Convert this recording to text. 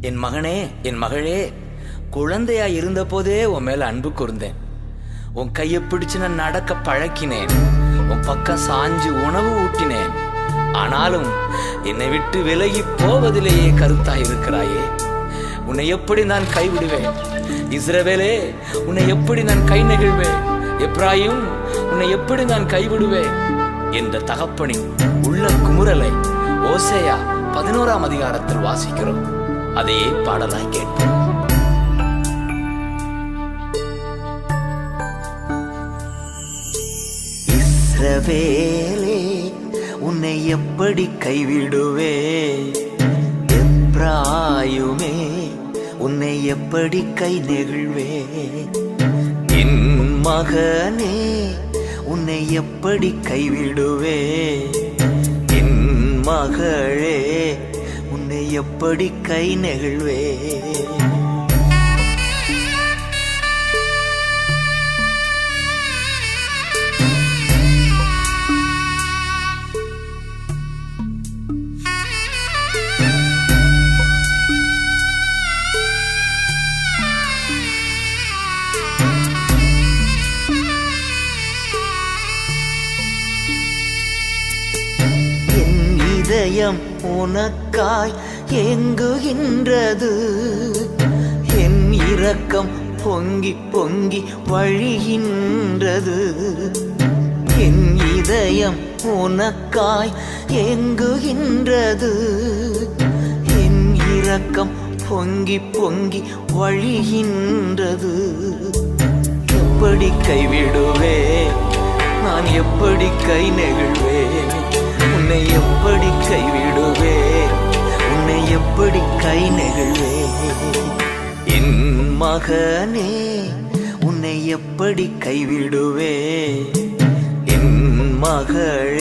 என் மகனே, என் மகளே, குழந்தையா இருந்த போதே உன் மேல அன்பு கூர்ந்தேன். உன் கையை பிடிச்சு நான் நடக்க பழக்கினேன். உன் பக்கம் சாஞ்சு உணவு ஊட்டினேன். ஆனாலும் என்னை விட்டு விலகி போவதிலேயே கருத்தாய் இருக்கிறாயே. உன்னை எப்படி நான் கைவிடுவேன்? இஸ்ரவேலே, உன்னை எப்படி நான் கை நெகிழ்வேன்? எப்ராயிம், உன்னை எப்படி நான் கைவிடுவேன் என்ற தகப்பனின் உள்ள குமுறலை ஓசேயா 11ஆம் அதிகாரத்தில் வாசிக்கிறோம். அதையே பாடலாய் கேட்போம். இஸ்ரவேலே, உன்னை எப்படி கைவிடுவே? எப்ராயுமே, உன்னை எப்படி கை நெகிழ்வே? என் மகனே, உன்னை எப்படி கைவிடுவே? என் மகளே, உன்னை எப்படி கை நெகிழ்வே? இதயம் உனக்காய் ஏங்குகின்றது. என் இரக்கம் பொங்கி பொங்கி வழிகின்றது. என் இதயம் உனக்காய் ஏங்குகின்றது. என் இரக்கம் பொங்கி பொங்கி வழிகின்றது. எப்படி கைவிடுவே? நான் எப்படி கை நெகிழ்வே? உன்னை எப்படி கைவிடுவே? உன்னை எப்படி கை நெகிழ்வே? என் மகனே, உன்னை எப்படி கைவிடுவே? என் மகள்